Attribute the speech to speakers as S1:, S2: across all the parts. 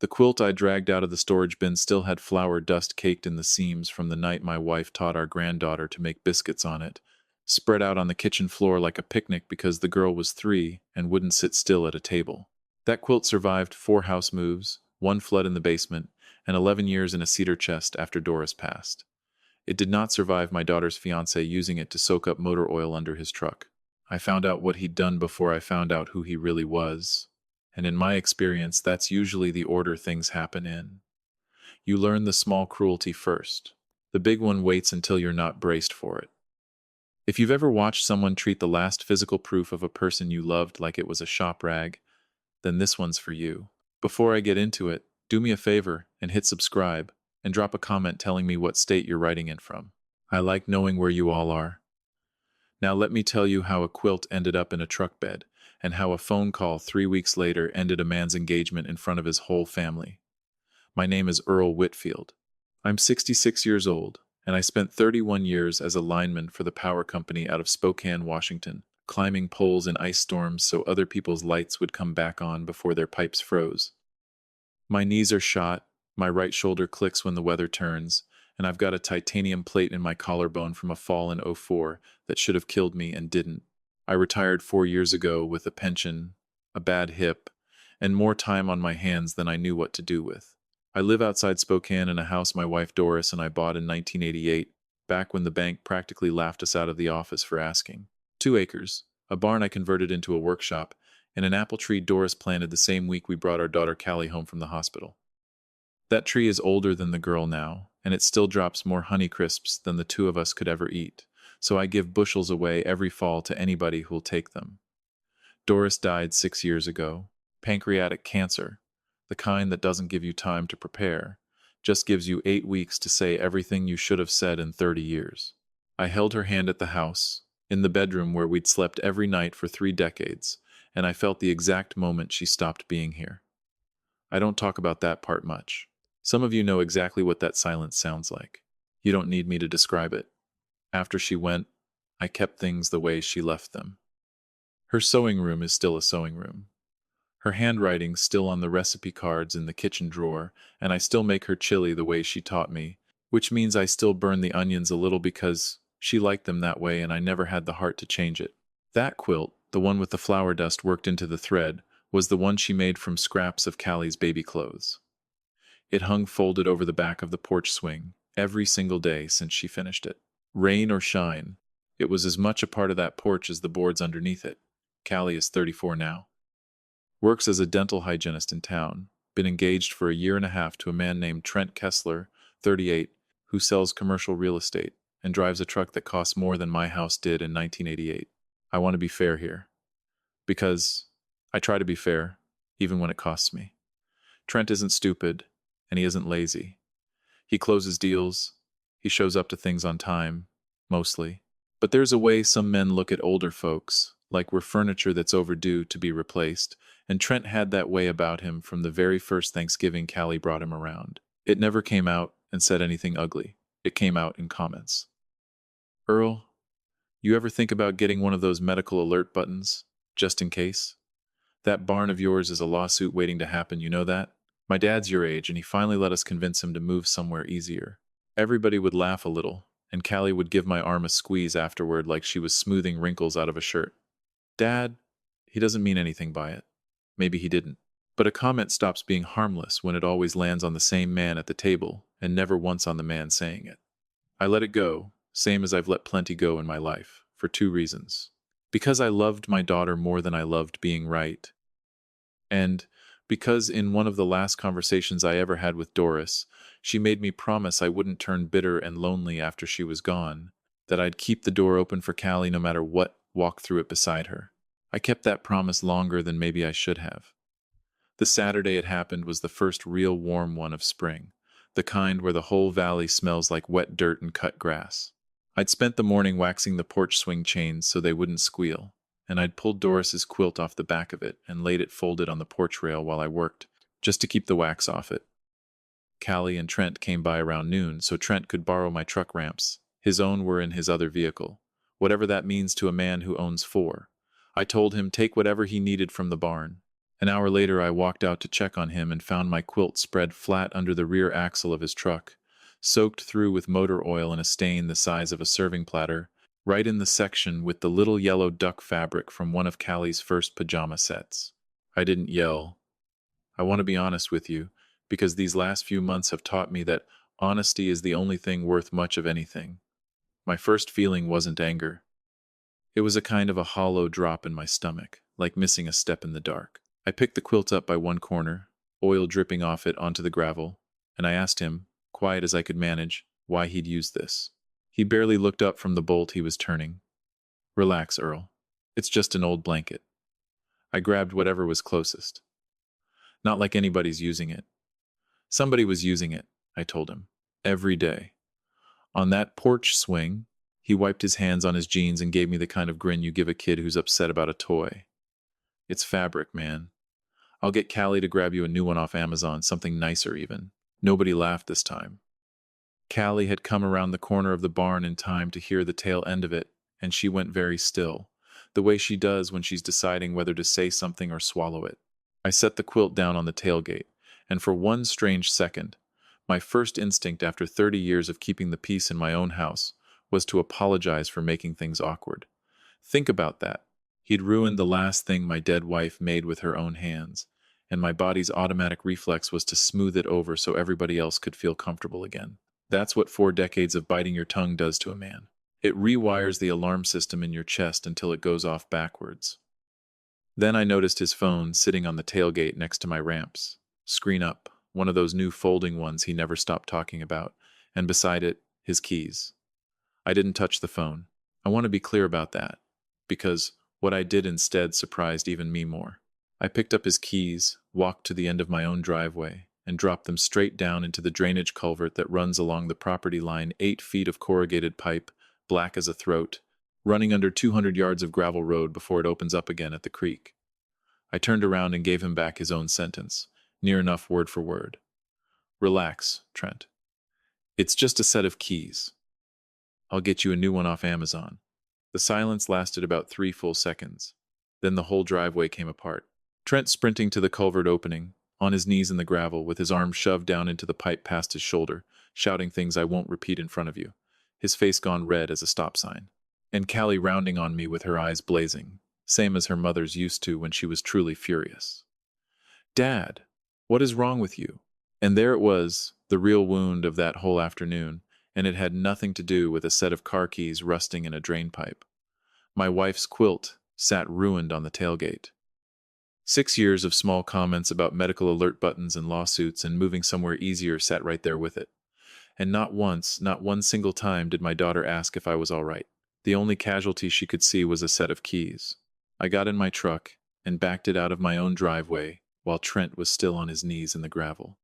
S1: The quilt I dragged out of the storage bin still had flour dust caked in the seams from the night my wife taught our granddaughter to make biscuits on it, spread out on the kitchen floor like a picnic because the girl was 3 and wouldn't sit still at a table. That quilt survived 4 house moves, 1 flood in the basement, and 11 years in a cedar chest after Doris passed. It did not survive my daughter's fiancé using it to soak up motor oil under his truck. I found out what he'd done before I found out who he really was. And in my experience, that's usually the order things happen in. You learn the small cruelty first. The big one waits until you're not braced for it. If you've ever watched someone treat the last physical proof of a person you loved like it was a shop rag, then this one's for you. Before I get into it, do me a favor and hit subscribe and drop a comment telling me what state you're writing in from. I like knowing where you all are. Now let me tell you how a quilt ended up in a truck bed, and how a phone call 3 weeks later ended a man's engagement in front of his whole family. My name is Earl Whitfield. I'm 66 years old, and I spent 31 years as a lineman for the power company out of Spokane, Washington, climbing poles in ice storms so other people's lights would come back on before their pipes froze. My knees are shot, my right shoulder clicks when the weather turns, and I've got a titanium plate in my collarbone from a fall in '04 that should have killed me and didn't. I retired 4 years ago with a pension, a bad hip, and more time on my hands than I knew what to do with. I live outside Spokane in a house my wife Doris and I bought in 1988, back when the bank practically laughed us out of the office for asking. 2 acres, a barn I converted into a workshop, and an apple tree Doris planted the same week we brought our daughter Callie home from the hospital. That tree is older than the girl now, and it still drops more Honey Crisps than the 2 of us could ever eat, so I give bushels away every fall to anybody who'll take them. Doris died 6 years ago. Pancreatic cancer, the kind that doesn't give you time to prepare, just gives you 8 weeks to say everything you should have said in 30 years. I held her hand at the house, in the bedroom where we'd slept every night for 3 decades, and I felt the exact moment she stopped being here. I don't talk about that part much. Some of you know exactly what that silence sounds like. You don't need me to describe it. After she went, I kept things the way she left them. Her sewing room is still a sewing room. Her handwriting's still on the recipe cards in the kitchen drawer, and I still make her chili the way she taught me, which means I still burn the onions a little because she liked them that way and I never had the heart to change it. That quilt, the one with the flour dust worked into the thread, was the one she made from scraps of Callie's baby clothes. It hung folded over the back of the porch swing every single day since she finished it. Rain or shine, it was as much a part of that porch as the boards underneath it. Callie is 34 now. Works as a dental hygienist in town, been engaged for a year and a half to a man named Trent Kessler, 38, who sells commercial real estate and drives a truck that costs more than my house did in 1988. I want to be fair here, because I try to be fair, even when it costs me. Trent isn't stupid, and he isn't lazy. He closes deals, he shows up to things on time, mostly. But there's a way some men look at older folks, like we're furniture that's overdue to be replaced, and Trent had that way about him from the very first Thanksgiving Callie brought him around. It never came out and said anything ugly. It came out in comments. Earl, you ever think about getting one of those medical alert buttons, just in case? That barn of yours is a lawsuit waiting to happen, you know that? My dad's your age, and he finally let us convince him to move somewhere easier. Everybody would laugh a little, and Callie would give my arm a squeeze afterward like she was smoothing wrinkles out of a shirt. Dad, he doesn't mean anything by it. Maybe he didn't. But a comment stops being harmless when it always lands on the same man at the table, and never once on the man saying it. I let it go, same as I've let plenty go in my life, for 2 reasons. Because I loved my daughter more than I loved being right. And because in one of the last conversations I ever had with Doris, she made me promise I wouldn't turn bitter and lonely after she was gone, that I'd keep the door open for Callie no matter what walked through it beside her. I kept that promise longer than maybe I should have. The Saturday it happened was the first real warm one of spring, the kind where the whole valley smells like wet dirt and cut grass. I'd spent the morning waxing the porch swing chains so they wouldn't squeal, and I'd pulled Doris's quilt off the back of it and laid it folded on the porch rail while I worked, just to keep the wax off it. Callie and Trent came by around noon so Trent could borrow my truck ramps. His own were in his other vehicle, whatever that means to a man who owns 4. I told him take whatever he needed from the barn. An hour later, I walked out to check on him and found my quilt spread flat under the rear axle of his truck, soaked through with motor oil and a stain the size of a serving platter, right in the section with the little yellow duck fabric from one of Callie's first pajama sets. I didn't yell. I want to be honest with you, because these last few months have taught me that honesty is the only thing worth much of anything. My first feeling wasn't anger. It was a kind of a hollow drop in my stomach, like missing a step in the dark. I picked the quilt up by one corner, oil dripping off it onto the gravel, and I asked him, quiet as I could manage, why he'd use this. He barely looked up from the bolt he was turning. Relax, Earl. It's just an old blanket. I grabbed whatever was closest. Not like anybody's using it. Somebody was using it, I told him. Every day. On that porch swing, he wiped his hands on his jeans and gave me the kind of grin you give a kid who's upset about a toy. It's fabric, man. I'll get Callie to grab you a new one off Amazon, something nicer even. Nobody laughed this time. Callie had come around the corner of the barn in time to hear the tail end of it, and she went very still, the way she does when she's deciding whether to say something or swallow it. I set the quilt down on the tailgate, and for one strange second, my first instinct after 30 years of keeping the peace in my own house was to apologize for making things awkward. Think about that. He'd ruined the last thing my dead wife made with her own hands, and my body's automatic reflex was to smooth it over so everybody else could feel comfortable again. That's what 4 decades of biting your tongue does to a man. It rewires the alarm system in your chest until it goes off backwards. Then I noticed his phone sitting on the tailgate next to my ramps, screen up, one of those new folding ones he never stopped talking about, and beside it, his keys. I didn't touch the phone. I want to be clear about that, because what I did instead surprised even me more. I picked up his keys, walked to the end of my own driveway, and dropped them straight down into the drainage culvert that runs along the property line, 8 feet of corrugated pipe, black as a throat, running under 200 yards of gravel road before it opens up again at the creek. I turned around and gave him back his own sentence, near enough word for word. Relax, Trent. It's just a set of keys. I'll get you a new one off Amazon. The silence lasted about 3 full seconds. Then the whole driveway came apart. Trent sprinting to the culvert opening, on his knees in the gravel, with his arm shoved down into the pipe past his shoulder, shouting things I won't repeat in front of you, his face gone red as a stop sign. And Callie rounding on me with her eyes blazing, same as her mother's used to when she was truly furious. Dad, what is wrong with you? And there it was, the real wound of that whole afternoon, and it had nothing to do with a set of car keys rusting in a drain pipe. My wife's quilt sat ruined on the tailgate. 6 years of small comments about medical alert buttons and lawsuits and moving somewhere easier sat right there with it. And not once, not one single time did my daughter ask if I was all right. The only casualty she could see was a set of keys. I got in my truck and backed it out of my own driveway while Trent was still on his knees in the gravel.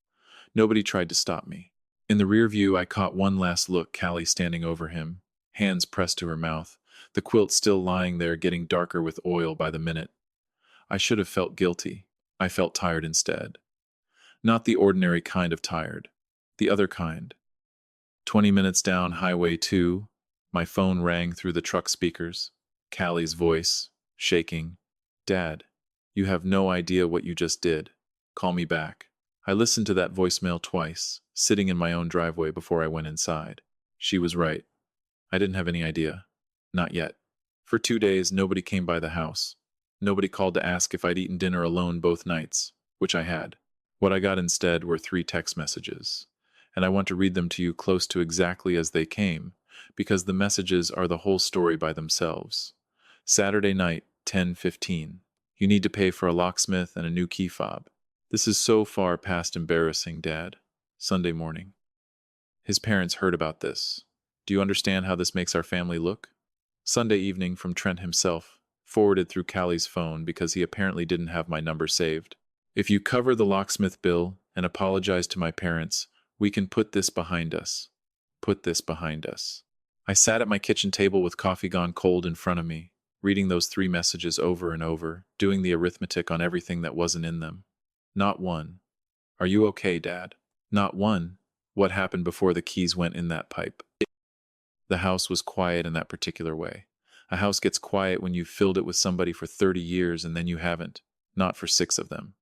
S1: Nobody tried to stop me. In the rear view, I caught one last look, Callie standing over him, hands pressed to her mouth, the quilt still lying there getting darker with oil by the minute. I should have felt guilty. I felt tired instead. Not the ordinary kind of tired. The other kind. 20 minutes down Highway 2, my phone rang through the truck speakers. Callie's voice, shaking. Dad, you have no idea what you just did. Call me back. I listened to that voicemail twice, sitting in my own driveway before I went inside. She was right. I didn't have any idea. Not yet. For 2 days, nobody came by the house. Nobody called to ask if I'd eaten dinner alone both nights, which I had. What I got instead were 3 text messages, and I want to read them to you close to exactly as they came, because the messages are the whole story by themselves. Saturday night, 10:15. You need to pay for a locksmith and a new key fob. This is so far past embarrassing, Dad. Sunday morning. His parents heard about this. Do you understand how this makes our family look? Sunday evening from Trent himself, forwarded through Callie's phone because he apparently didn't have my number saved. If you cover the locksmith bill and apologize to my parents, we can put this behind us. Put this behind us. I sat at my kitchen table with coffee gone cold in front of me, reading those 3 messages over and over, doing the arithmetic on everything that wasn't in them. Not one. Are you okay, Dad? Not one. What happened before the keys went in that pipe? The house was quiet in that particular way. A house gets quiet when you've filled it with somebody for 30 years and then you haven't. not for 6 of them.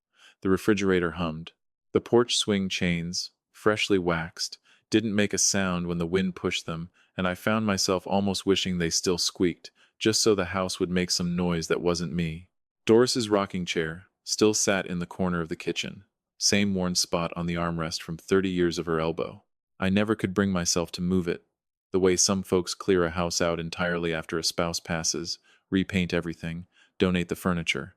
S1: The refrigerator hummed. The porch swing chains, freshly waxed, didn't make a sound when the wind pushed them, and I found myself almost wishing they still squeaked, just so the house would make some noise that wasn't me. Doris's rocking chair still sat in the corner of the kitchen, same worn spot on the armrest from 30 years of her elbow. I never could bring myself to move it, the way some folks clear a house out entirely after a spouse passes, repaint everything, donate the furniture.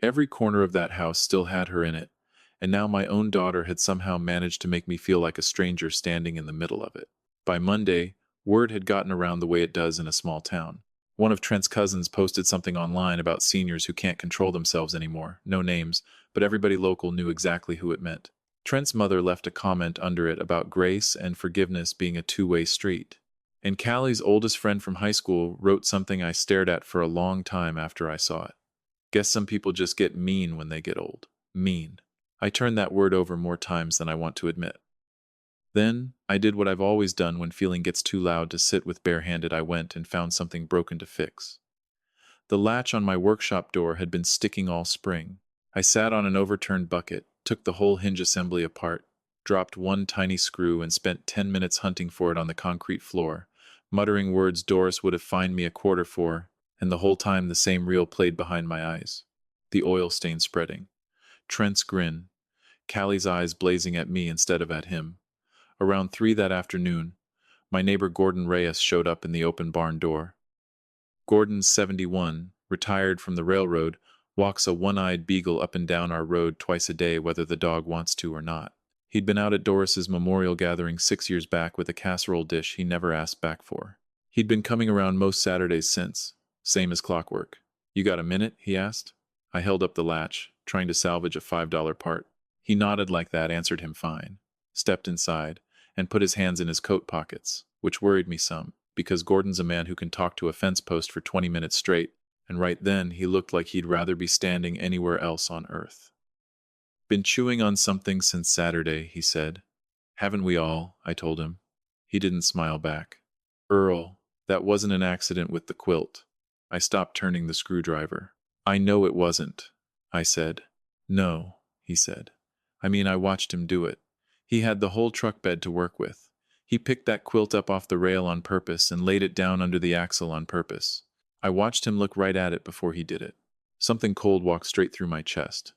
S1: Every corner of that house still had her in it, and now my own daughter had somehow managed to make me feel like a stranger standing in the middle of it. By Monday, word had gotten around the way it does in a small town. One of Trent's cousins posted something online about seniors who can't control themselves anymore. No names, but everybody local knew exactly who it meant. Trent's mother left a comment under it about grace and forgiveness being a two-way street. And Callie's oldest friend from high school wrote something I stared at for a long time after I saw it. Guess some people just get mean when they get old. Mean. I turned that word over more times than I want to admit. Then, I did what I've always done when feeling gets too loud to sit with barehanded. I went and found something broken to fix. The latch on my workshop door had been sticking all spring. I sat on an overturned bucket, took the whole hinge assembly apart, dropped one tiny screw and spent 10 minutes hunting for it on the concrete floor, muttering words Doris would have fined me a quarter for, and the whole time the same reel played behind my eyes. The oil stain spreading. Trent's grin. Callie's eyes blazing at me instead of at him. Around 3 that afternoon, my neighbor Gordon Reyes showed up in the open barn door. Gordon's 71, retired from the railroad, walks a one-eyed beagle up and down our road twice a day whether the dog wants to or not. He'd been out at Doris's memorial gathering 6 years back with a casserole dish he never asked back for. He'd been coming around most Saturdays since, same as clockwork. "You got a minute?" he asked. I held up the latch, trying to salvage a $5 part. He nodded like that, answered him fine, stepped inside, and put his hands in his coat pockets, which worried me some, because Gordon's a man who can talk to a fence post for 20 minutes straight, and right then he looked like he'd rather be standing anywhere else on earth. "Been chewing on something since Saturday," he said. "Haven't we all?" I told him. He didn't smile back. "Earl, that wasn't an accident with the quilt." I stopped turning the screwdriver. "I know it wasn't," I said. "No," he said. "I mean, I watched him do it. He had the whole truck bed to work with. He picked that quilt up off the rail on purpose and laid it down under the axle on purpose. I watched him look right at it before he did it. Something cold walked straight through my chest.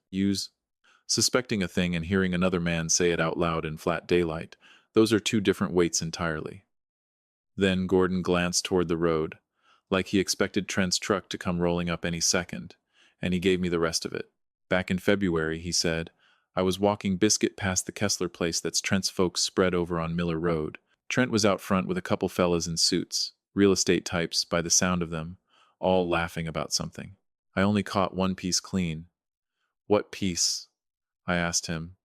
S1: Suspecting a thing and hearing another man say it out loud in flat daylight, those are two different weights entirely." Then Gordon glanced toward the road, like he expected Trent's truck to come rolling up any second, and he gave me the rest of it. "Back in February," he said, "I was walking Biscuit past the Kessler place that's Trent's folks spread over on Miller Road. Trent was out front with a couple fellas in suits, real estate types by the sound of them, all laughing about something. I only caught one piece clean." "What piece?" I asked him,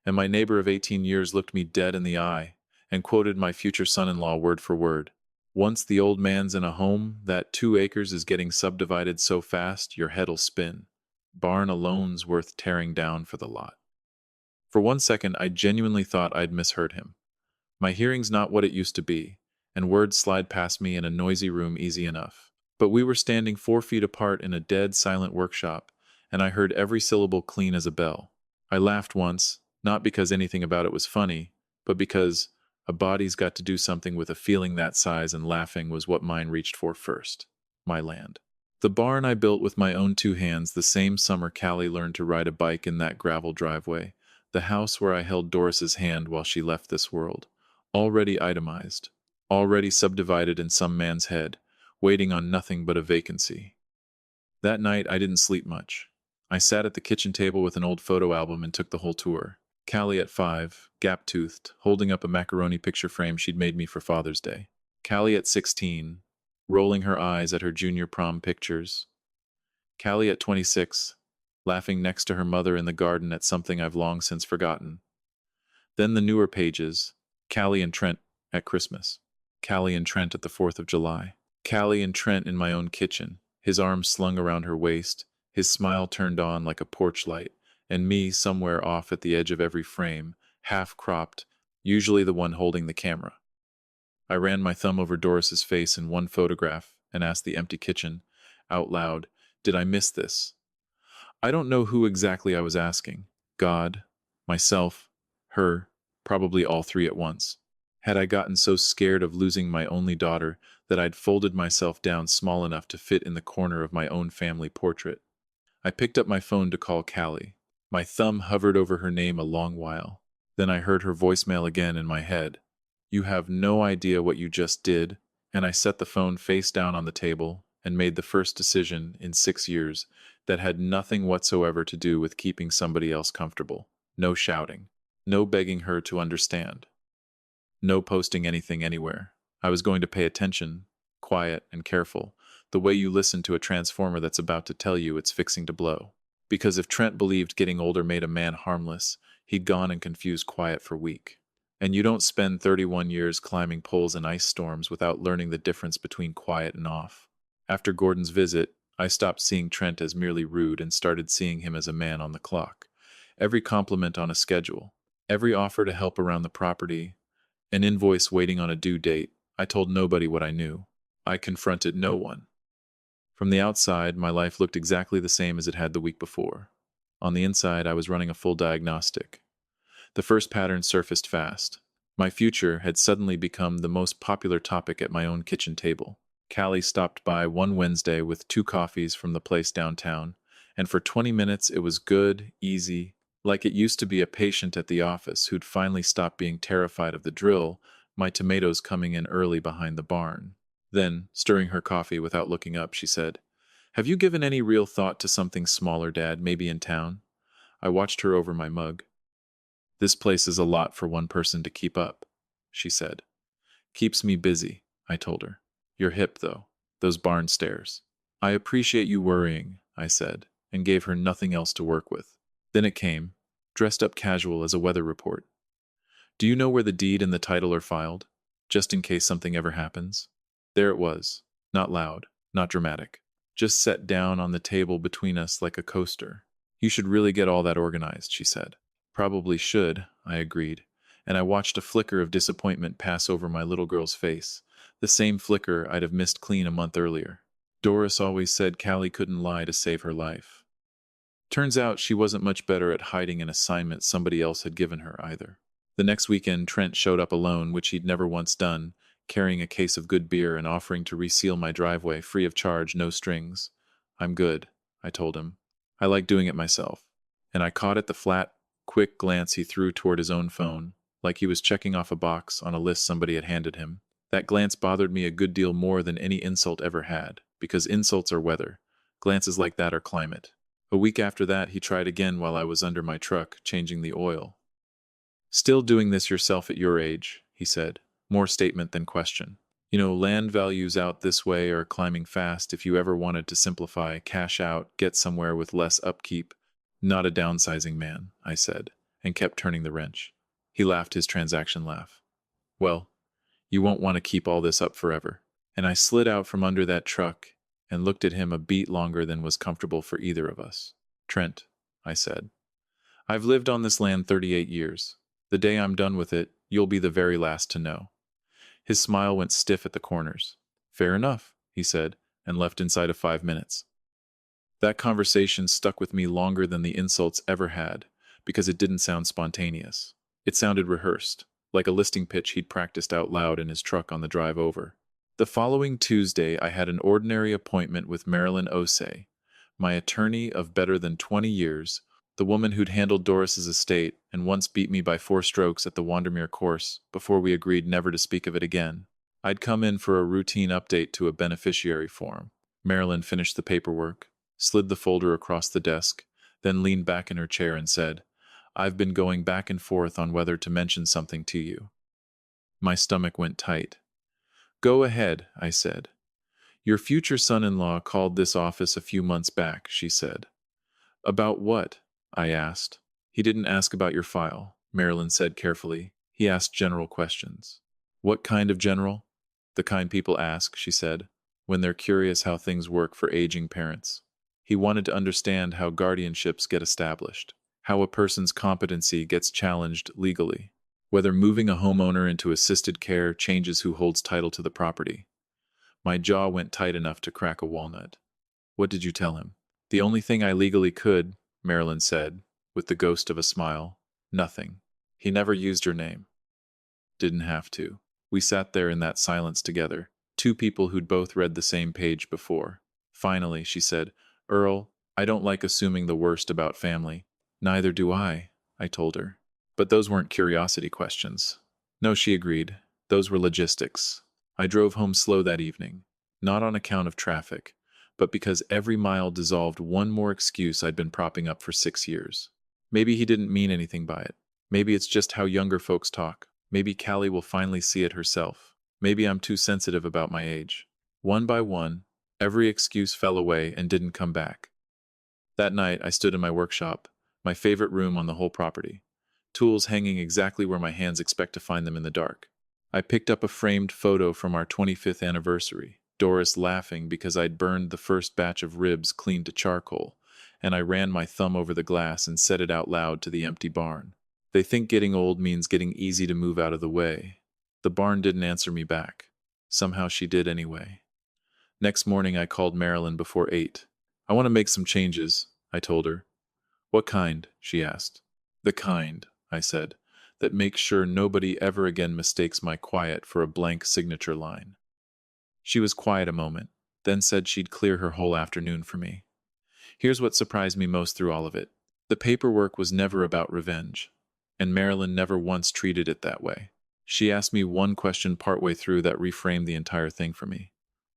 S1: and my neighbor of 18 years looked me dead in the eye and quoted my future son-in-law word for word. "Once the old man's in a home, that 2 acres is getting subdivided so fast your head'll spin. Barn alone's worth tearing down for the lot." For 1 second, I genuinely thought I'd misheard him. My hearing's not what it used to be, and words slide past me in a noisy room easy enough. But we were standing 4 feet apart in a dead, silent workshop, and I heard every syllable clean as a bell. I laughed once, not because anything about it was funny, but because a body's got to do something with a feeling that size, and laughing was what mine reached for first. My land. The barn I built with my own 2 hands the same summer Callie learned to ride a bike in that gravel driveway. The house where I held Doris's hand while she left this world. Already itemized. Already subdivided in some man's head, waiting on nothing but a vacancy. That night I didn't sleep much. I sat at the kitchen table with an old photo album and took the whole tour. Callie at 5, gap-toothed, holding up a macaroni picture frame she'd made me for Father's Day. Callie at 16, rolling her eyes at her junior prom pictures. Callie at 26, laughing next to her mother in the garden at something I've long since forgotten. Then the newer pages, Callie and Trent at Christmas. Callie and Trent at the 4th of July. Callie and Trent in my own kitchen, his arms slung around her waist, his smile turned on like a porch light, and me somewhere off at the edge of every frame, half-cropped, usually the one holding the camera. I ran my thumb over Doris's face in one photograph and asked the empty kitchen, out loud, "Did I miss this?" I don't know who exactly I was asking. God, myself, her, probably all three at once. Had I gotten so scared of losing my only daughter that I'd folded myself down small enough to fit in the corner of my own family portrait? I picked up my phone to call Callie. My thumb hovered over her name a long while. Then I heard her voicemail again in my head. You have no idea what you just did, and I set the phone face down on the table and made the first decision in 6 years that had nothing whatsoever to do with keeping somebody else comfortable. No shouting. No begging her to understand. No posting anything anywhere. I was going to pay attention, quiet and careful, the way you listen to a transformer that's about to tell you it's fixing to blow. Because if Trent believed getting older made a man harmless, he'd gone and confused quiet for weak. And you don't spend 31 years climbing poles in ice storms without learning the difference between quiet and off. After Gordon's visit, I stopped seeing Trent as merely rude and started seeing him as a man on the clock. Every compliment on a schedule, every offer to help around the property, an invoice waiting on a due date. I told nobody what I knew. I confronted no one. From the outside, my life looked exactly the same as it had the week before. On the inside, I was running a full diagnostic. The first pattern surfaced fast. My future had suddenly become the most popular topic at my own kitchen table. Callie stopped by one Wednesday with 2 coffees from the place downtown, and for 20 minutes it was good, easy, like it used to be a patient at the office who'd finally stopped being terrified of the drill, my tomatoes coming in early behind the barn. Then, stirring her coffee without looking up, she said, "Have you given any real thought to something smaller, Dad, maybe in town?" I watched her over my mug. "This place is a lot for one person to keep up," she said. "Keeps me busy," I told her. "You're hip, though. Those barn stairs." "I appreciate you worrying," I said, and gave her nothing else to work with. Then it came, dressed up casual as a weather report. "Do you know where the deed and the title are filed? Just in case something ever happens?" There it was, not loud, not dramatic, just set down on the table between us like a coaster. "You should really get all that organized," she said. "Probably should," I agreed, and I watched a flicker of disappointment pass over my little girl's face, the same flicker I'd have missed clean a month earlier. Doris always said Callie couldn't lie to save her life. Turns out she wasn't much better at hiding an assignment somebody else had given her either. The next weekend, Trent showed up alone, which he'd never once done, carrying a case of good beer and offering to reseal my driveway free of charge, no strings. "I'm good," I told him. "I like doing it myself." And I caught at the flat, quick glance he threw toward his own phone, like he was checking off a box on a list somebody had handed him. That glance bothered me a good deal more than any insult ever had, because insults are weather. Glances like that are climate. A week after that, he tried again while I was under my truck, changing the oil. "Still doing this yourself at your age," he said, more statement than question. "You know, land values out this way are climbing fast if you ever wanted to simplify, cash out, get somewhere with less upkeep." "Not a downsizing man," I said, and kept turning the wrench. He laughed his transaction laugh. "Well, you won't want to keep all this up forever." And I slid out from under that truck and looked at him a beat longer than was comfortable for either of us. "Trent," I said, "I've lived on this land 38 years. The day I'm done with it, you'll be the very last to know." His smile went stiff at the corners. "Fair enough," he said, and left inside of 5 minutes. That conversation stuck with me longer than the insults ever had, because it didn't sound spontaneous. It sounded rehearsed, like a listing pitch he'd practiced out loud in his truck on the drive over. The following Tuesday, I had an ordinary appointment with Marilyn Osei, my attorney of better than 20 years, the woman who'd handled Doris's estate and once beat me by 4 strokes at the Wandermere course before we agreed never to speak of it again. I'd come in for a routine update to a beneficiary form. Marilyn finished the paperwork, slid the folder across the desk, then leaned back in her chair and said, "I've been going back and forth on whether to mention something to you." My stomach went tight. "Go ahead," I said. "Your future son-in-law called this office a few months back," she said. "About what?" I asked. "He didn't ask about your file," Marilyn said carefully. "He asked general questions." "What kind of general?" "The kind people ask," she said, "when they're curious how things work for aging parents." He wanted to understand how guardianships get established, how a person's competency gets challenged legally, whether moving a homeowner into assisted care changes who holds title to the property. My jaw went tight enough to crack a walnut. "What did you tell him?" The only thing I legally could, Marilyn said, with the ghost of a smile. Nothing. He never used your name. Didn't have to. We sat there in that silence together, two people who'd both read the same page before. Finally, she said, Earl, I don't like assuming the worst about family. Neither do I told her. But those weren't curiosity questions. No, she agreed. Those were logistics. I drove home slow that evening, not on account of traffic, but because every mile dissolved one more excuse I'd been propping up for 6 years. Maybe he didn't mean anything by it. Maybe it's just how younger folks talk. Maybe Callie will finally see it herself. Maybe I'm too sensitive about my age. One by one, every excuse fell away and didn't come back. That night, I stood in my workshop, my favorite room on the whole property, tools hanging exactly where my hands expect to find them in the dark. I picked up a framed photo from our 25th anniversary, Doris laughing because I'd burned the first batch of ribs clean to charcoal, and I ran my thumb over the glass and said it out loud to the empty barn. They think getting old means getting easy to move out of the way. The barn didn't answer me back. Somehow she did anyway. Next morning I called Marilyn before 8. I want to make some changes, I told her. What kind? She asked. The kind, I said, that makes sure nobody ever again mistakes my quiet for a blank signature line. She was quiet a moment, then said she'd clear her whole afternoon for me. Here's what surprised me most through all of it. The paperwork was never about revenge, and Marilyn never once treated it that way. She asked me one question partway through that reframed the entire thing for me.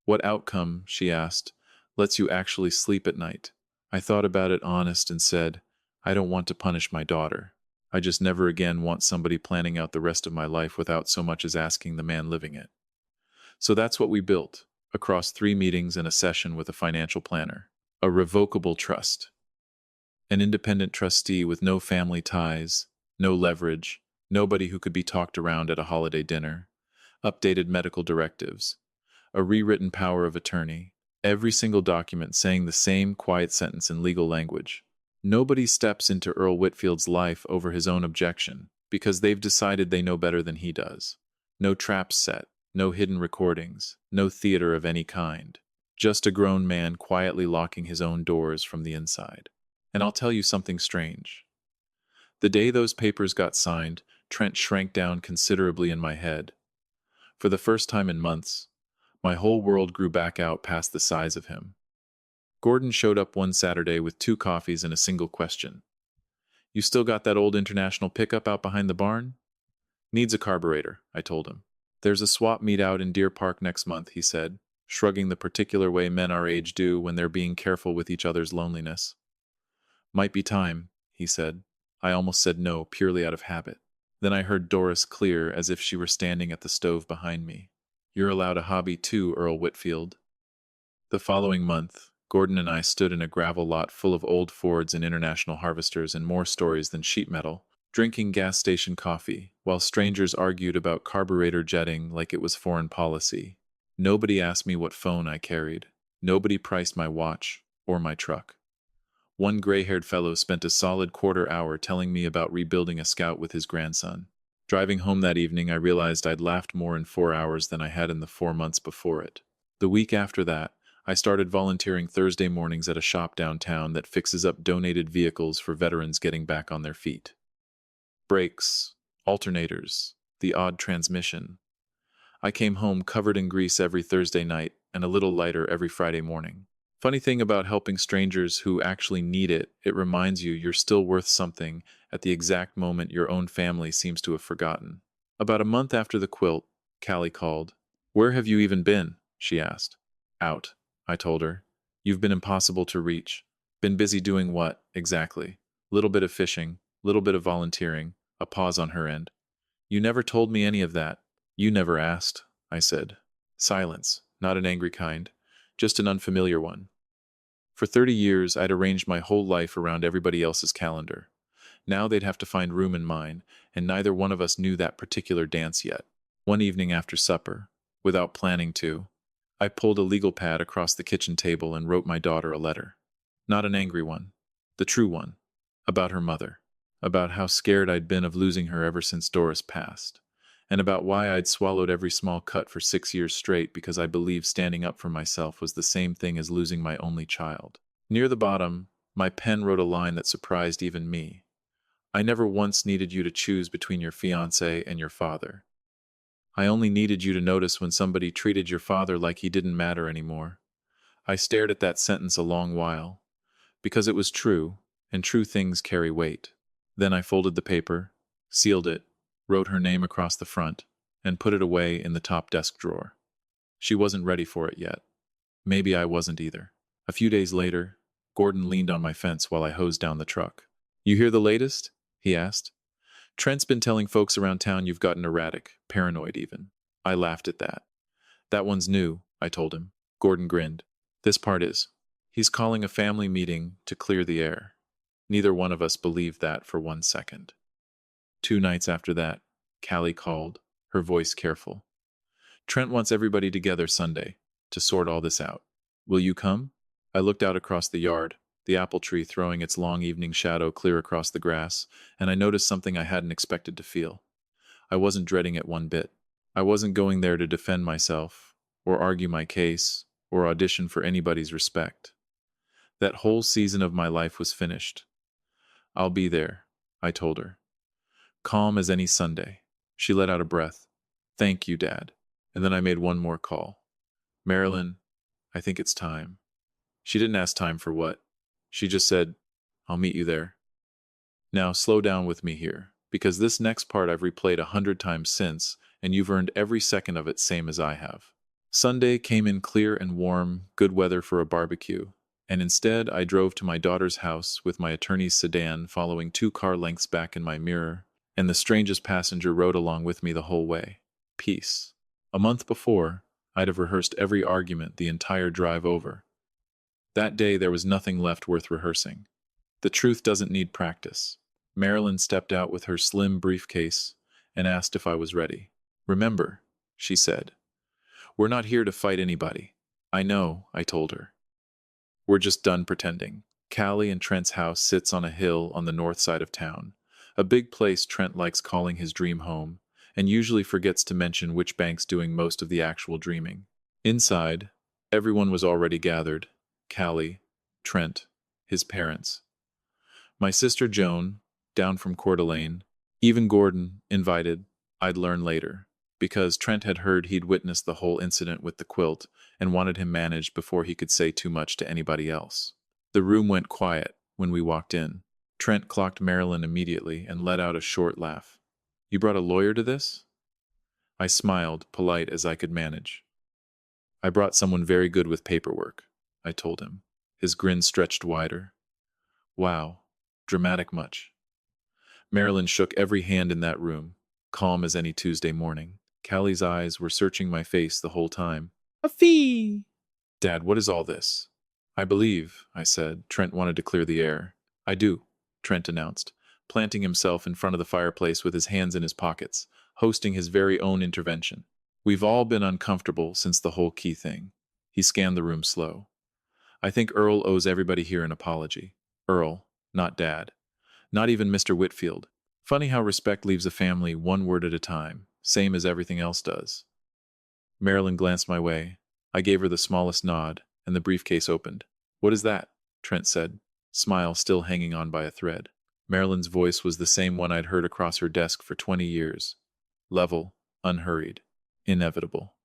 S1: What outcome, she asked, lets you actually sleep at night? I thought about it honest and said, I don't want to punish my daughter. I just never again want somebody planning out the rest of my life without so much as asking the man living it. So that's what we built, across 3 meetings and a session with a financial planner. A revocable trust. An independent trustee with no family ties, no leverage, nobody who could be talked around at a holiday dinner, updated medical directives, a rewritten power of attorney, every single document saying the same quiet sentence in legal language. Nobody steps into Earl Whitfield's life over his own objection, because they've decided they know better than he does. No traps set, no hidden recordings, no theater of any kind. Just a grown man quietly locking his own doors from the inside. And I'll tell you something strange. The day those papers got signed, Trent shrank down considerably in my head. For the first time in months, my whole world grew back out past the size of him. Gordon showed up one Saturday with 2 coffees and a single question. You still got that old international pickup out behind the barn? Needs a carburetor, I told him. There's a swap meet out in Deer Park next month, he said, shrugging the particular way men our age do when they're being careful with each other's loneliness. Might be time, he said. I almost said no, purely out of habit. Then I heard Doris clear as if she were standing at the stove behind me. You're allowed a hobby too, Earl Whitfield. The following month, Gordon and I stood in a gravel lot full of old Fords and International Harvesters and more stories than sheet metal, drinking gas station coffee, while strangers argued about carburetor jetting like it was foreign policy. Nobody asked me what phone I carried. Nobody priced my watch or my truck. One gray-haired fellow spent a solid quarter-hour telling me about rebuilding a Scout with his grandson. Driving home that evening, I realized I'd laughed more in 4 hours than I had in the 4 months before it. The week after that, I started volunteering Thursday mornings at a shop downtown that fixes up donated vehicles for veterans getting back on their feet. Brakes, alternators, the odd transmission. I came home covered in grease every Thursday night and a little lighter every Friday morning. Funny thing about helping strangers who actually need it, it reminds you you're still worth something at the exact moment your own family seems to have forgotten. About a month after the quilt, Callie called. Where have you even been? She asked. Out, I told her. You've been impossible to reach. Been busy doing what, exactly? Little bit of fishing, little bit of volunteering, a pause on her end. You never told me any of that. You never asked, I said. Silence, not an angry kind, just an unfamiliar one. For 30 years, I'd arranged my whole life around everybody else's calendar. Now they'd have to find room in mine, and neither one of us knew that particular dance yet. One evening after supper, without planning to, I pulled a legal pad across the kitchen table and wrote my daughter a letter. Not an angry one, the true one, about her mother, about how scared I'd been of losing her ever since Doris passed, and about why I'd swallowed every small cut for 6 years straight because I believed standing up for myself was the same thing as losing my only child. Near the bottom, my pen wrote a line that surprised even me. I never once needed you to choose between your fiancé and your father. I only needed you to notice when somebody treated your father like he didn't matter anymore. I stared at that sentence a long while, because it was true, and true things carry weight. Then I folded the paper, sealed it, wrote her name across the front, and put it away in the top desk drawer. She wasn't ready for it yet. Maybe I wasn't either. A few days later, Gordon leaned on my fence while I hosed down the truck. "You hear the latest?" he asked. "Trent's been telling folks around town you've gotten erratic, paranoid even." I laughed at that. "That one's new," I told him. Gordon grinned. "This part is. He's calling a family meeting to clear the air." Neither one of us believed that for 1 second. 2 nights after that, Callie called, her voice careful. "Trent wants everybody together Sunday to sort all this out. Will you come?" I looked out across the yard, the apple tree throwing its long evening shadow clear across the grass, and I noticed something I hadn't expected to feel. I wasn't dreading it one bit. I wasn't going there to defend myself, or argue my case, or audition for anybody's respect. That whole season of my life was finished. "I'll be there," I told her. Calm as any Sunday. She let out a breath. "Thank you, Dad." And then I made one more call. "Marilyn, I think it's time." She didn't ask time for what. She just said, "I'll meet you there." Now slow down with me here, because this next part I've replayed 100 times since, and you've earned every second of it same as I have. Sunday came in clear and warm, good weather for a barbecue, and instead I drove to my daughter's house with my attorney's sedan following 2 car lengths back in my mirror, and the strangest passenger rode along with me the whole way. Peace. A month before, I'd have rehearsed every argument the entire drive over. That day there was nothing left worth rehearsing. The truth doesn't need practice. Marilyn stepped out with her slim briefcase and asked if I was ready. "Remember," she said, "we're not here to fight anybody." "I know," I told her. "We're just done pretending." Callie and Trent's house sits on a hill on the north side of town, a big place Trent likes calling his dream home, and usually forgets to mention which bank's doing most of the actual dreaming. Inside, everyone was already gathered. Callie, Trent, his parents. My sister Joan, down from Coeur d'Alene, even Gordon, invited. I'd learn later, because Trent had heard he'd witnessed the whole incident with the quilt and wanted him managed before he could say too much to anybody else. The room went quiet when we walked in. Trent clocked Marilyn immediately and let out a short laugh. "You brought a lawyer to this?" I smiled, polite as I could manage. "I brought someone very good with paperwork," I told him. His grin stretched wider. "Wow, dramatic much." Marilyn shook every hand in that room, calm as any Tuesday morning. Callie's eyes were searching my face the whole time. "A fee!" "Dad, what is all this?" "I believe," I said, Trent wanted to clear the air. "I do," Trent announced, planting himself in front of the fireplace with his hands in his pockets, hosting his very own intervention. "We've all been uncomfortable since the whole key thing." He scanned the room slow. "I think Earl owes everybody here an apology. Earl, not Dad. Not even Mr. Whitfield. Funny how respect leaves a family one word at a time, same as everything else does." Marilyn glanced my way. I gave her the smallest nod, and the briefcase opened. "What is that?" Trent said, smile still hanging on by a thread. Marilyn's voice was the same one I'd heard across her desk for 20 years. Level, unhurried, inevitable.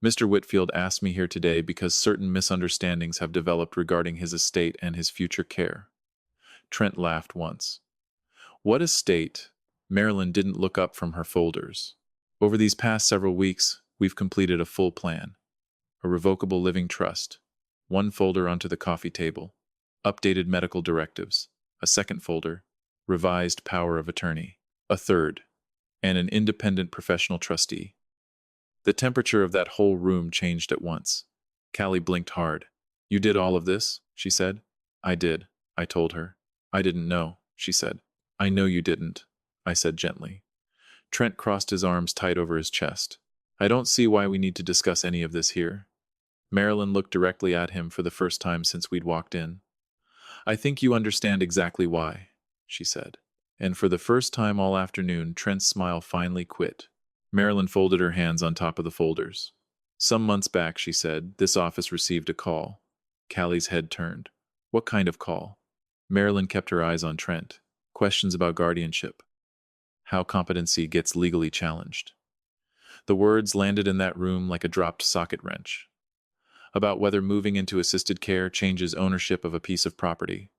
S1: "Mr. Whitfield asked me here today because certain misunderstandings have developed regarding his estate and his future care." Trent laughed once. "What estate?" Marilyn didn't look up from her folders. "Over these past several weeks, we've completed a full plan. A revocable living trust. One folder onto the coffee table. Updated medical directives. A second folder. Revised power of attorney. A third. And an independent professional trustee." The temperature of that whole room changed at once. Callie blinked hard. "You did all of this?" she said. "I did," I told her. "I didn't know," she said. "I know you didn't," I said gently. Trent crossed his arms tight over his chest. "I don't see why we need to discuss any of this here." Marilyn looked directly at him for the first time since we'd walked in. "I think you understand exactly why," she said. And for the first time all afternoon, Trent's smile finally quit. Marilyn folded her hands on top of the folders. "Some months back," she said, "this office received a call." Callie's head turned. What kind of call? Marilyn kept her eyes on Trent. Questions about guardianship. How competency gets legally challenged. The words landed in that room like a dropped socket wrench. About whether moving into assisted care changes ownership of a piece of property.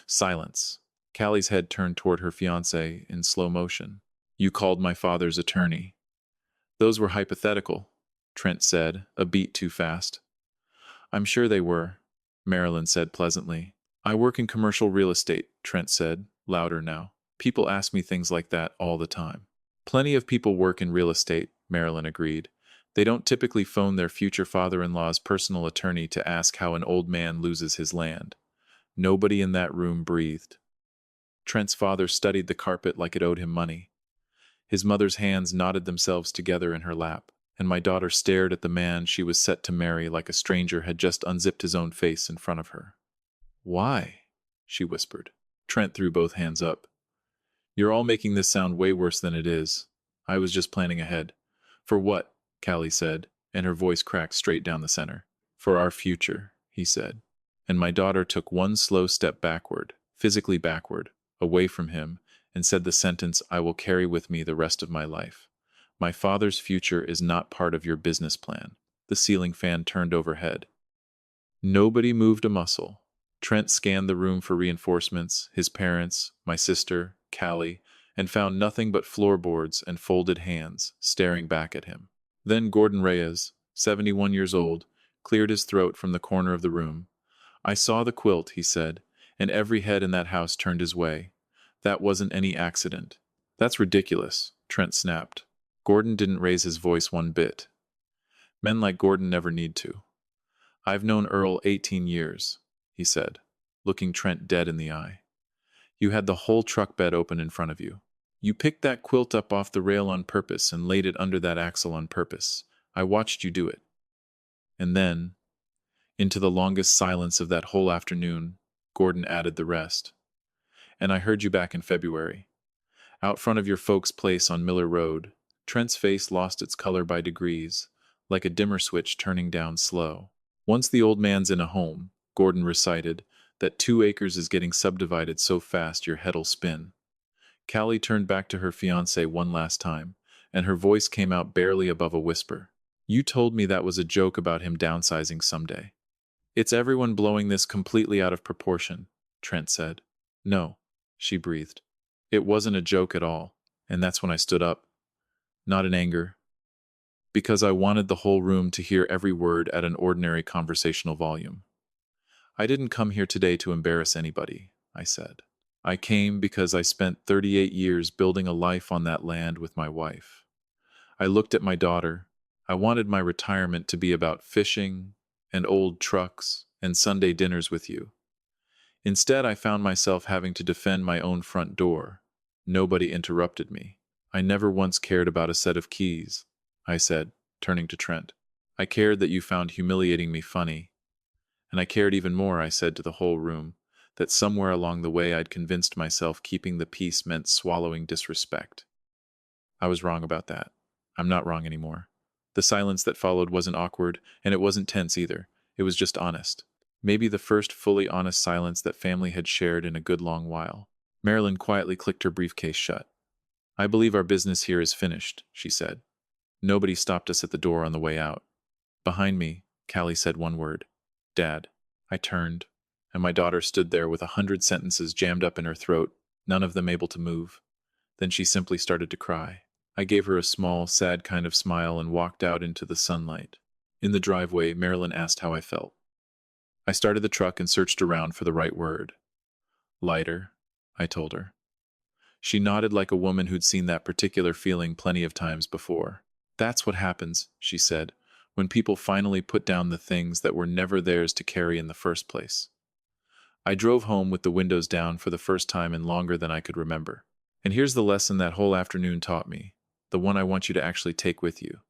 S1: Silence. Callie's head turned toward her fiancé in slow motion. You called my father's attorney. Those were hypothetical, Trent said, a beat too fast. I'm sure they were, Marilyn said pleasantly. I work in commercial real estate, Trent said, louder now. People ask me things like that all the time. Plenty of people work in real estate, Marilyn agreed. They don't typically phone their future father-in-law's personal attorney to ask how an old man loses his land. Nobody in that room breathed. Trent's father studied the carpet like it owed him money. His mother's hands knotted themselves together in her lap, and my daughter stared at the man she was set to marry like a stranger had just unzipped his own face in front of her. Why? She whispered. Trent threw both hands up. You're all making this sound way worse than it is. I was just planning ahead. For what? Callie said, and her voice cracked straight down the center. For our future, he said. And my daughter took one slow step backward, physically backward, away from him, and said the sentence I will carry with me the rest of my life. My father's future is not part of your business plan. The ceiling fan turned overhead. Nobody moved a muscle. Trent scanned the room for reinforcements, his parents, my sister, Callie, and found nothing but floorboards and folded hands staring back at him. Then Gordon Reyes, 71 years old, cleared his throat from the corner of the room. I saw the quilt, he said, and every head in that house turned his way. That wasn't any accident. That's ridiculous, Trent snapped. Gordon didn't raise his voice one bit. Men like Gordon never need to. I've known Earl 18 years, he said, looking Trent dead in the eye. You had the whole truck bed open in front of you. You picked that quilt up off the rail on purpose and laid it under that axle on purpose. I watched you do it. And then, into the longest silence of that whole afternoon, Gordon added the rest. And I heard you back in February. Out front of your folks' place on Miller Road, Trent's face lost its color by degrees, like a dimmer switch turning down slow. Once the old man's in a home, Gordon recited, that 2 acres is getting subdivided so fast your head'll spin. Callie turned back to her fiancé one last time, and her voice came out barely above a whisper. You told me that was a joke about him downsizing someday. It's everyone blowing this completely out of proportion, Trent said. No, she breathed. It wasn't a joke at all, and that's when I stood up. Not in anger. Because I wanted the whole room to hear every word at an ordinary conversational volume. I didn't come here today to embarrass anybody, I said. I came because I spent 38 years building a life on that land with my wife. I looked at my daughter. I wanted my retirement to be about fishing and old trucks and Sunday dinners with you. Instead, I found myself having to defend my own front door. Nobody interrupted me. I never once cared about a set of keys, I said, turning to Trent. I cared that you found humiliating me funny. And I cared even more, I said to the whole room, that somewhere along the way I'd convinced myself keeping the peace meant swallowing disrespect. I was wrong about that. I'm not wrong anymore. The silence that followed wasn't awkward, and it wasn't tense either. It was just honest. Maybe the first fully honest silence that family had shared in a good long while. Marilyn quietly clicked her briefcase shut. I believe our business here is finished, she said. Nobody stopped us at the door on the way out. Behind me, Callie said one word. Dad. I turned, and my daughter stood there with 100 sentences jammed up in her throat, none of them able to move. Then she simply started to cry. I gave her a small, sad kind of smile and walked out into the sunlight. In the driveway, Marilyn asked how I felt. I started the truck and searched around for the right word. Lighter, I told her. She nodded like a woman who'd seen that particular feeling plenty of times before. That's what happens, she said, when people finally put down the things that were never theirs to carry in the first place. I drove home with the windows down for the first time in longer than I could remember. And here's the lesson that whole afternoon taught me, the one I want you to actually take with you.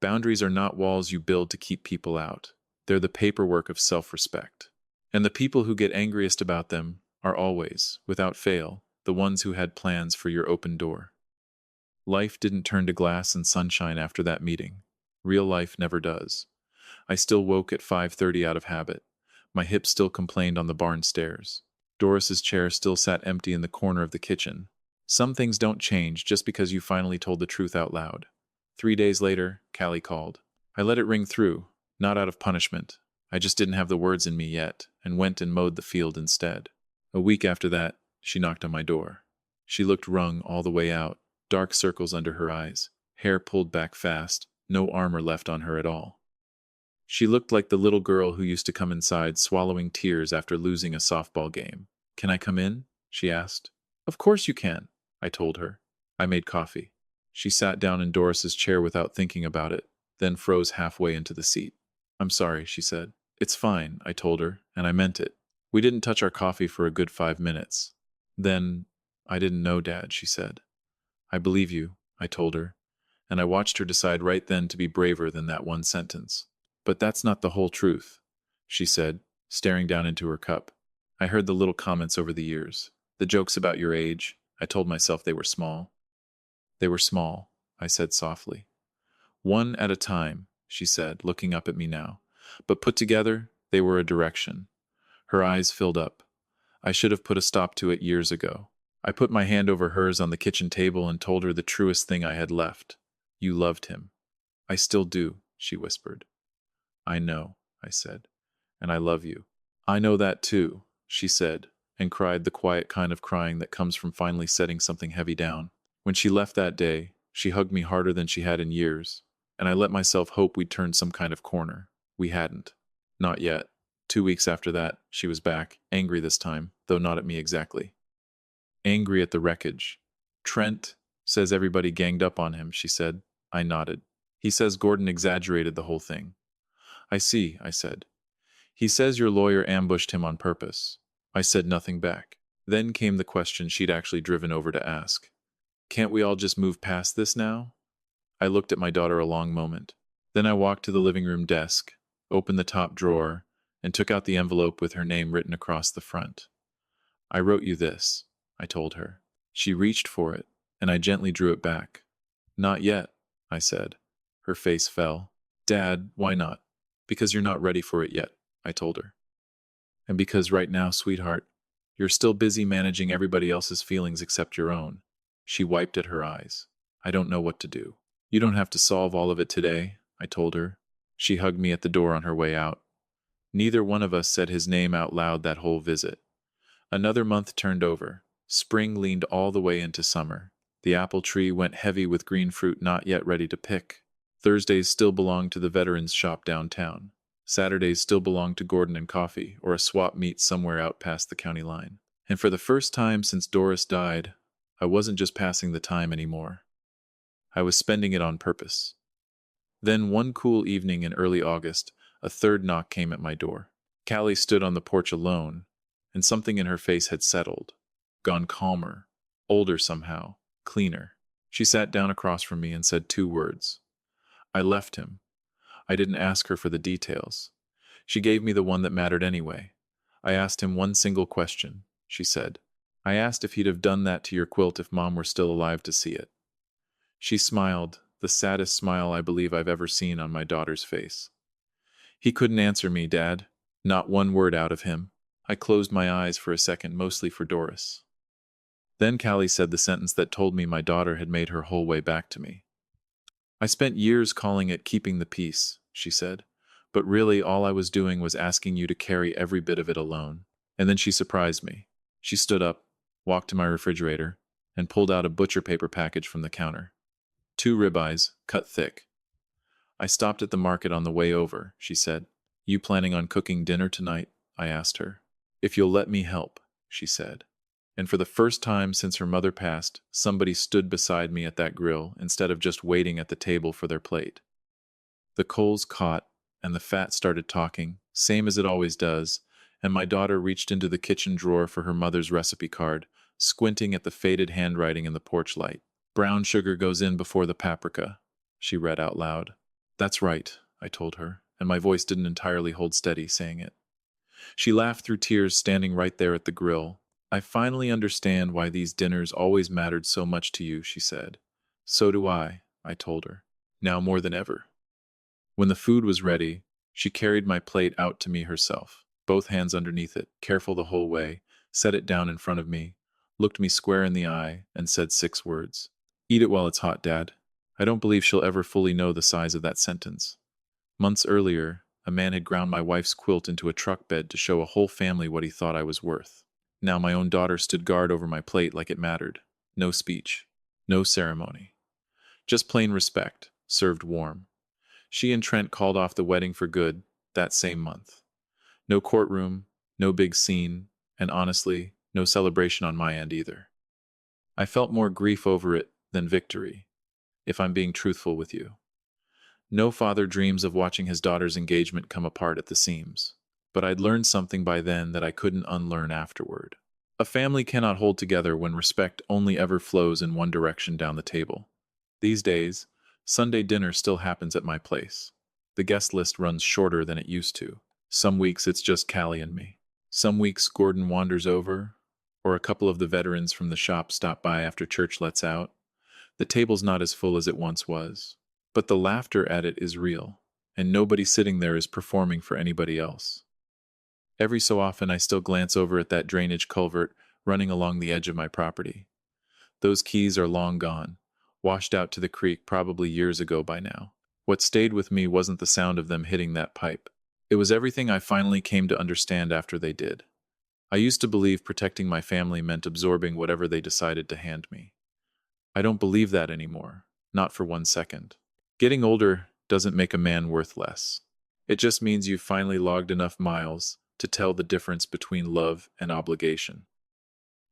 S1: Boundaries are not walls you build to keep people out. They're the paperwork of self-respect. And the people who get angriest about them are always, without fail, the ones who had plans for your open door. Life didn't turn to glass and sunshine after that meeting. Real life never does. I still woke at 5:30 out of habit, My hip still complained on the barn stairs. Doris's chair still sat empty in the corner of the kitchen. Some things don't change just because you finally told the truth out loud. 3 days later, Callie called. I let it ring through, not out of punishment. I just didn't have the words in me yet, and went and mowed the field instead. A week after that, she knocked on my door. She looked wrung all the way out, dark circles under her eyes, hair pulled back fast, no armor left on her at all. She looked like the little girl who used to come inside swallowing tears after losing a softball game. Can I come in? She asked. Of course you can, I told her. I made coffee. She sat down in Doris's chair without thinking about it, then froze halfway into the seat. I'm sorry, she said. It's fine, I told her, and I meant it. We didn't touch our coffee for a good 5 minutes. Then, I didn't know, Dad, she said. I believe you, I told her, and I watched her decide right then to be braver than that one sentence. But that's not the whole truth, she said, staring down into her cup. I heard the little comments over the years, the jokes about your age. I told myself they were small. They were small, I said softly. One at a time, she said, looking up at me now. But put together, they were a direction. Her eyes filled up. I should have put a stop to it years ago. I put my hand over hers on the kitchen table and told her the truest thing I had left. You loved him. I still do, she whispered. I know, I said, and I love you. I know that too, she said, and cried the quiet kind of crying that comes from finally setting something heavy down. When she left that day, she hugged me harder than she had in years, and I let myself hope we'd turned some kind of corner. We hadn't. Not yet. 2 weeks after that, she was back, angry this time, though not at me exactly. Angry at the wreckage. Trent says everybody ganged up on him, she said. I nodded. He says Gordon exaggerated the whole thing. I see, I said. He says your lawyer ambushed him on purpose. I said nothing back. Then came the question she'd actually driven over to ask. Can't we all just move past this now? I looked at my daughter a long moment. Then I walked to the living room desk, opened the top drawer, and took out the envelope with her name written across the front. I wrote you this, I told her. She reached for it, and I gently drew it back. Not yet, I said. Her face fell. Dad, why not? Because you're not ready for it yet, I told her. And because right now, sweetheart, you're still busy managing everybody else's feelings except your own. She wiped at her eyes. I don't know what to do. You don't have to solve all of it today, I told her. She hugged me at the door on her way out. Neither one of us said his name out loud that whole visit. Another month turned over. Spring leaned all the way into summer. The apple tree went heavy with green fruit not yet ready to pick. Thursdays still belonged to the veterans shop downtown. Saturdays still belonged to Gordon and Coffee, or a swap meet somewhere out past the county line. And for the first time since Doris died, I wasn't just passing the time anymore. I was spending it on purpose. Then one cool evening in early August, a third knock came at my door. Callie stood on the porch alone, and something in her face had settled, gone calmer, older somehow, cleaner. She sat down across from me and said 2 words. I left him. I didn't ask her for the details. She gave me the one that mattered anyway. I asked him one single question, she said. I asked if he'd have done that to your quilt if Mom were still alive to see it. She smiled, the saddest smile I believe I've ever seen on my daughter's face. He couldn't answer me, Dad. Not one word out of him. I closed my eyes for a second, mostly for Doris. Then Callie said the sentence that told me my daughter had made her whole way back to me. I spent years calling it keeping the peace, she said, but really all I was doing was asking you to carry every bit of it alone. And then she surprised me. She stood up, walked to my refrigerator, and pulled out a butcher paper package from the counter. 2 ribeyes, cut thick. I stopped at the market on the way over, she said. You planning on cooking dinner tonight? I asked her. If you'll let me help, she said. And for the first time since her mother passed, somebody stood beside me at that grill instead of just waiting at the table for their plate. The coals caught, and the fat started talking, same as it always does, and my daughter reached into the kitchen drawer for her mother's recipe card, squinting at the faded handwriting in the porch light. Brown sugar goes in before the paprika, she read out loud. That's right, I told her, and my voice didn't entirely hold steady saying it. She laughed through tears standing right there at the grill. I finally understand why these dinners always mattered so much to you, she said. So do I told her, now more than ever. When the food was ready, she carried my plate out to me herself. both hands underneath it, careful the whole way, set it down in front of me, looked me square in the eye, and said 6 words. Eat it while it's hot, Dad. I don't believe she'll ever fully know the size of that sentence. Months earlier, a man had ground my wife's quilt into a truck bed to show a whole family what he thought I was worth. Now my own daughter stood guard over my plate like it mattered. No speech. No ceremony. Just plain respect, served warm. She and Trent called off the wedding for good that same month. No courtroom, no big scene, and honestly, no celebration on my end either. I felt more grief over it than victory, if I'm being truthful with you. No father dreams of watching his daughter's engagement come apart at the seams. But I'd learned something by then that I couldn't unlearn afterward. A family cannot hold together when respect only ever flows in one direction down the table. These days, Sunday dinner still happens at my place. The guest list runs shorter than it used to. Some weeks it's just Callie and me. Some weeks Gordon wanders over, or a couple of the veterans from the shop stop by after church lets out. The table's not as full as it once was. But the laughter at it is real, and nobody sitting there is performing for anybody else. Every so often I still glance over at that drainage culvert running along the edge of my property. Those keys are long gone, washed out to the creek probably years ago by now. What stayed with me wasn't the sound of them hitting that pipe. It was everything I finally came to understand after they did. I used to believe protecting my family meant absorbing whatever they decided to hand me. I don't believe that anymore, not for 1 second. Getting older doesn't make a man worth less. It just means you've finally logged enough miles to tell the difference between love and obligation.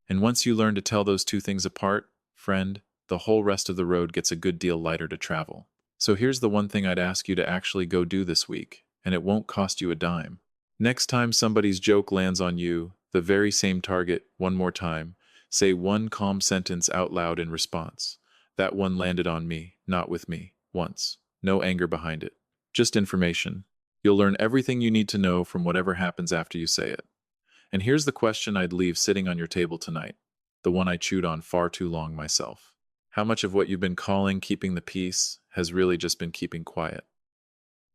S1: And once you learn to tell those two things apart, friend, the whole rest of the road gets a good deal lighter to travel. So here's the one thing I'd ask you to actually go do this week, and it won't cost you a dime. Next time somebody's joke lands on you, the very same target, one more time, say one calm sentence out loud in response. That one landed on me, not with me. Once. No anger behind it. Just information. You'll learn everything you need to know from whatever happens after you say it. And here's the question I'd leave sitting on your table tonight. The one I chewed on far too long myself. How much of what you've been calling keeping the peace has really just been keeping quiet?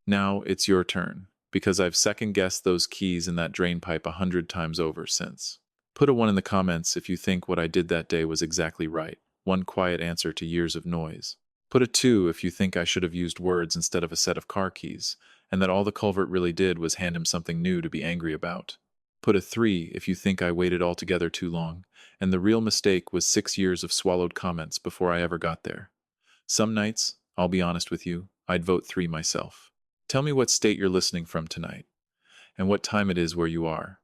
S1: Now it's your turn, because I've second-guessed those keys in that drain pipe 100 times over since. Put a 1 in the comments if you think what I did that day was exactly right. One quiet answer to years of noise. Put a 2 if you think I should have used words instead of a set of car keys, and that all the culvert really did was hand him something new to be angry about. Put a 3 if you think I waited altogether too long, and the real mistake was 6 years of swallowed comments before I ever got there. Some nights, I'll be honest with you, I'd vote 3 myself. Tell me what state you're listening from tonight, and what time it is where you are.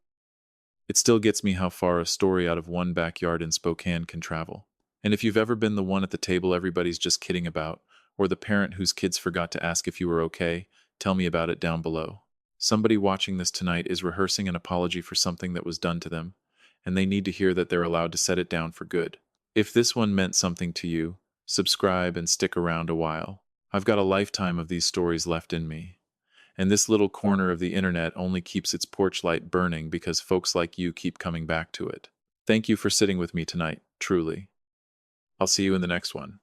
S1: It still gets me how far a story out of one backyard in Spokane can travel. And if you've ever been the one at the table everybody's just kidding about, or the parent whose kids forgot to ask if you were okay, tell me about it down below. Somebody watching this tonight is rehearsing an apology for something that was done to them, and they need to hear that they're allowed to set it down for good. If this one meant something to you, subscribe and stick around a while. I've got a lifetime of these stories left in me. And this little corner of the internet only keeps its porch light burning because folks like you keep coming back to it. Thank you for sitting with me tonight, truly. I'll see you in the next one.